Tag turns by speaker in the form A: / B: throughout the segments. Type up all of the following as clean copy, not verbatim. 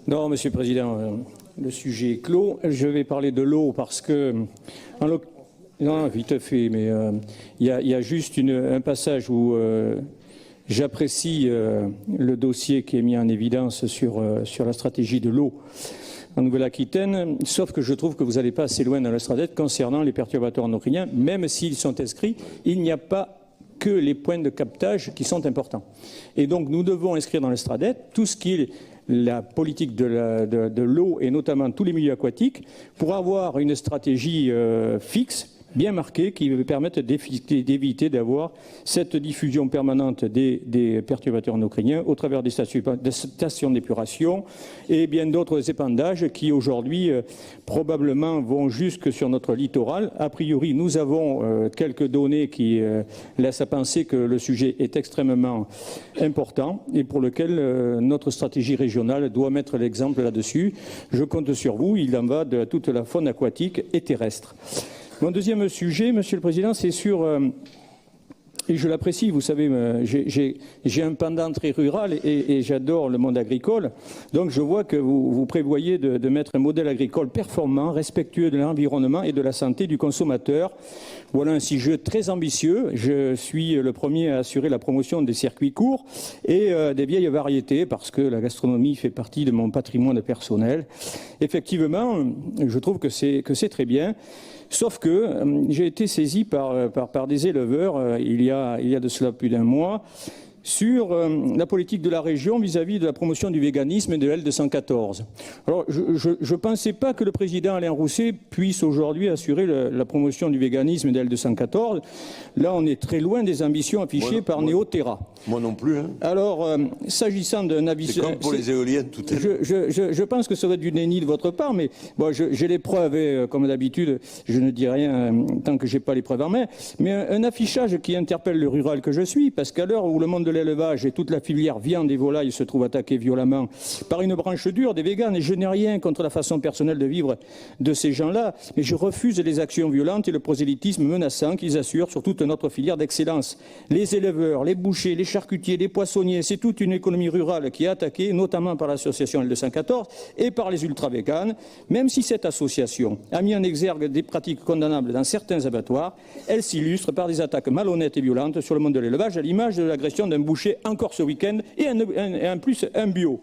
A: Non, Monsieur le Président, le sujet est clos. Je vais parler de l'eau parce que, non, vite fait, mais il y a juste un passage où j'apprécie le dossier qui est mis en évidence sur la stratégie de l'eau en Nouvelle-Aquitaine, sauf que je trouve que vous n'allez pas assez loin dans la stratégie concernant les perturbateurs endocriniens. Même s'ils sont inscrits, il n'y a pas que les points de captage qui sont importants. Et donc nous devons inscrire dans le STRADET tout ce qui est la politique de l'eau et notamment tous les milieux aquatiques pour avoir une stratégie fixe, bien marquée, qui va permettre d'éviter d'avoir cette diffusion permanente des perturbateurs endocriniens au travers des stations d'épuration et bien d'autres épandages qui aujourd'hui probablement vont jusque sur notre littoral. A priori, nous avons quelques données qui laissent à penser que le sujet est extrêmement important et pour lequel notre stratégie régionale doit mettre l'exemple là-dessus. Je compte sur vous, il en va de toute la faune aquatique et terrestre. Mon deuxième sujet, Monsieur le Président, c'est sur, et je l'apprécie, vous savez, j'ai un pendant très rural et j'adore le monde agricole, donc je vois que vous prévoyez de mettre un modèle agricole performant, respectueux de l'environnement et de la santé du consommateur. Voilà un sujet très ambitieux. Je suis le premier à assurer la promotion des circuits courts et des vieilles variétés parce que la gastronomie fait partie de mon patrimoine personnel. Effectivement, je trouve que c'est très bien. Sauf que j'ai été saisi par des éleveurs il y a de cela plus d'un mois sur la politique de la région vis-à-vis de la promotion du véganisme et de L214. Alors, je ne pensais pas que le président Alain Rousset puisse aujourd'hui assurer la promotion du véganisme et de L214. Là, on est très loin des ambitions affichées par Néoterra.
B: Moi non plus. Hein.
A: Alors, s'agissant d'un avis...
B: C'est comme pour les éoliennes, tout à l'heure.
A: Je pense que ça va être du déni de votre part, mais bon, j'ai les preuves et, comme d'habitude, je ne dis rien tant que je n'ai pas les preuves en main. Mais un affichage qui interpelle le rural que je suis, parce qu'à l'heure où le monde de l'élevage et toute la filière viande et volaille se trouve attaquée violemment par une branche dure des véganes, et je n'ai rien contre la façon personnelle de vivre de ces gens-là, mais je refuse les actions violentes et le prosélytisme menaçant qu'ils assurent sur toute notre filière d'excellence. Les éleveurs, les bouchers, les charcutiers, les poissonniers, c'est toute une économie rurale qui est attaquée, notamment par l'association L214 et par les ultra-véganes. Même si cette association a mis en exergue des pratiques condamnables dans certains abattoirs, elle s'illustre par des attaques malhonnêtes et violentes sur le monde de l'élevage, à l'image de l'agression d'un boucher encore ce week-end et en plus un bio.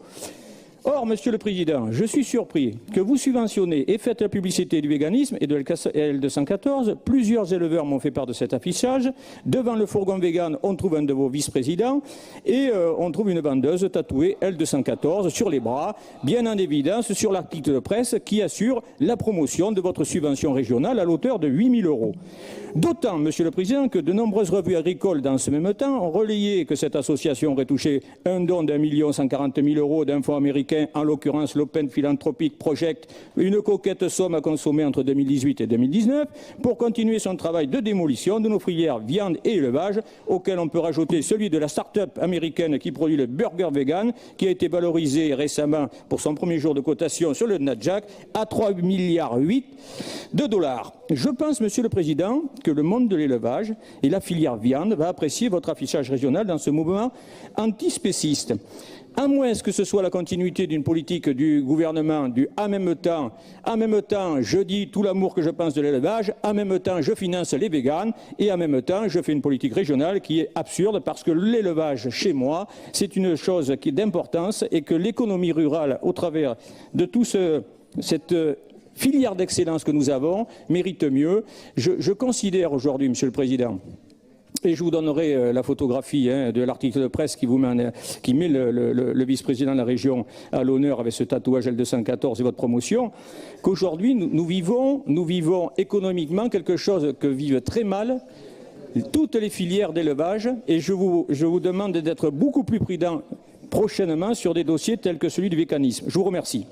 A: Or, Monsieur le Président, je suis surpris que vous subventionnez et faites la publicité du véganisme et de L214. Plusieurs éleveurs m'ont fait part de cet affichage. Devant le fourgon vegan, on trouve un de vos vice-présidents et on trouve une vendeuse tatouée L214 sur les bras, bien en évidence sur l'article de presse qui assure la promotion de votre subvention régionale à l'auteur de 8 000 €. D'autant, Monsieur le Président, que de nombreuses revues agricoles dans ce même temps ont relayé que cette association aurait touché un don d'1 140 000 € d'un fonds américain, en l'occurrence l'Open Philanthropic Project, une coquette somme à consommer entre 2018 et 2019, pour continuer son travail de démolition de nos filières viande et élevage, auquel on peut rajouter celui de la start-up américaine qui produit le burger vegan, qui a été valorisé récemment pour son premier jour de cotation sur le Nasdaq à 3,8 milliards de dollars. Je pense, Monsieur le Président, que le monde de l'élevage et la filière viande va apprécier votre affichage régional dans ce mouvement antispéciste. À moins que ce soit la continuité d'une politique du gouvernement du « en même temps, je dis tout l'amour que je pense de l'élevage, en même temps, je finance les véganes et en même temps, je fais une politique régionale qui est absurde parce que l'élevage, chez moi, c'est une chose qui est d'importance et que l'économie rurale, au travers de tout cette filière d'excellence que nous avons, mérite mieux. Je considère aujourd'hui, Monsieur le Président, et je vous donnerai la photographie de l'article de presse qui met le vice-président de la région à l'honneur avec ce tatouage L214 et votre promotion, qu'aujourd'hui nous vivons économiquement quelque chose que vivent très mal toutes les filières d'élevage et je vous demande d'être beaucoup plus prudent prochainement sur des dossiers tels que celui du véganisme. Je vous remercie.